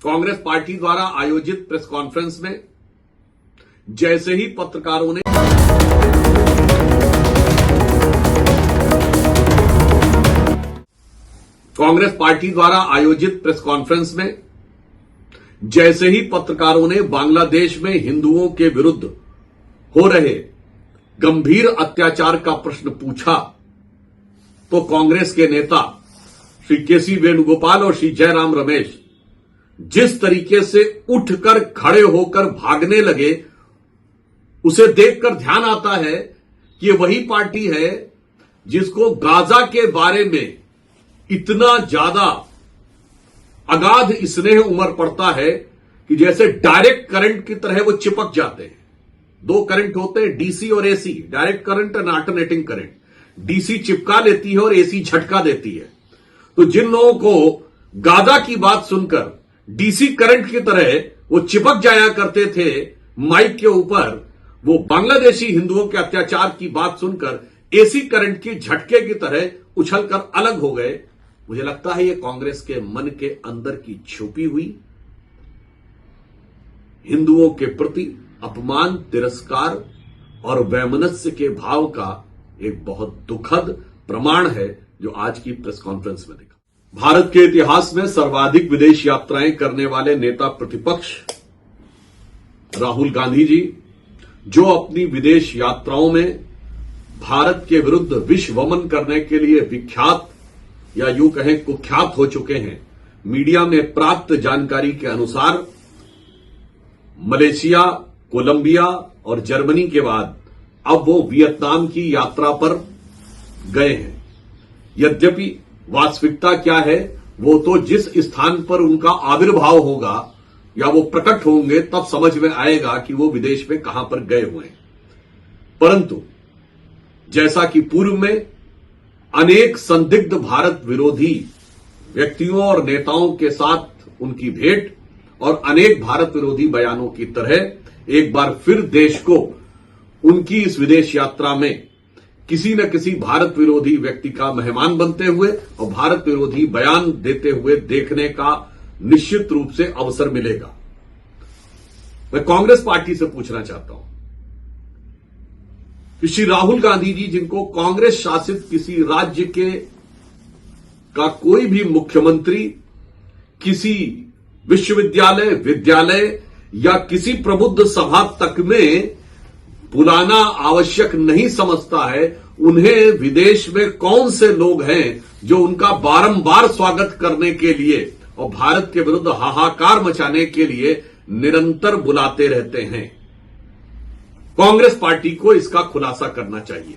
Congress party द्वारा आयोजित press conference में जैसे ही पत्रकारों ने कांग्रेस पार्टी द्वारा आयोजित प्रेस कॉन्फ्रेंस में जैसे ही पत्रकारों ने बांग्लादेश में हिंदुओं के विरुद्ध हो रहे गंभीर अत्याचार का प्रश्न पूछा तो कांग्रेस के नेता श्री केसी वेणुगोपाल और श्री जयराम रमेश जिस तरीके से उठकर खड़े होकर भागने लगे, उसे देखकर ध्यान आता है कि ये वही पार्टी है जिसको गाजा के बारे में इतना ज्यादा अगाध स्नेह उमड़ पड़ता है कि जैसे डायरेक्ट करंट की तरह वो चिपक जाते हैं। दो करंट होते हैं, डीसी और एसी, डायरेक्ट करंट और अल्टरनेटिंग करंट। डीसी चिपका लेती है और एसी झटका देती है। तो जिन लोगों को गाजा की बात सुनकर डीसी करंट की तरह वो चिपक जाया करते थे माइक के ऊपर, वो बांग्लादेशी हिंदुओं के अत्याचार की बात सुनकर एसी करंट की झटके की तरह उछलकर अलग हो गए। मुझे लगता है ये कांग्रेस के मन के अंदर की छुपी हुई हिंदुओं के प्रति अपमान, तिरस्कार और वैमनस्य के भाव का एक बहुत दुखद प्रमाण है जो आज की प्रेस कॉन्फ्रेंस में दिखा। भारत के इतिहास में सर्वाधिक विदेश यात्राएं करने वाले नेता प्रतिपक्ष राहुल गांधी जी, जो अपनी विदेश यात्राओं में भारत के विरुद्ध विश्वमन करने के लिए विख्यात या यूं कहें कुख्यात हो चुके हैं। मीडिया में प्राप्त जानकारी के अनुसार मलेशिया, कोलंबिया और जर्मनी के बाद अब वो वियतनाम की यात्रा पर गए हैं। यद्यपि वास्तविकता क्या है, वो तो जिस स्थान पर उनका आविर्भाव होगा या वो प्रकट होंगे तब समझ में आएगा कि वो विदेश में कहां पर गए हुए हैं। परंतु जैसा कि पूर्व में अनेक संदिग्ध भारत विरोधी व्यक्तियों और नेताओं के साथ उनकी भेंट और अनेक भारत विरोधी बयानों की तरह एक बार फिर देश को उनकी इस विदेश यात्रा में किसी न किसी भारत विरोधी व्यक्ति का मेहमान बनते हुए और भारत विरोधी बयान देते हुए देखने का निश्चित रूप से अवसर मिलेगा। मैं कांग्रेस पार्टी से पूछना चाहता हूं कि श्री राहुल गांधी जी, जिनको कांग्रेस शासित किसी राज्य के का कोई भी मुख्यमंत्री किसी विश्वविद्यालय, विद्यालय या किसी प्रबुद्ध सभा तक में बुलाना आवश्यक नहीं समझता है, उन्हें विदेश में कौन से लोग हैं जो उनका बारंबार स्वागत करने के लिए और भारत के विरुद्ध हाहाकार मचाने के लिए निरंतर बुलाते रहते हैं। कांग्रेस पार्टी को इसका खुलासा करना चाहिए।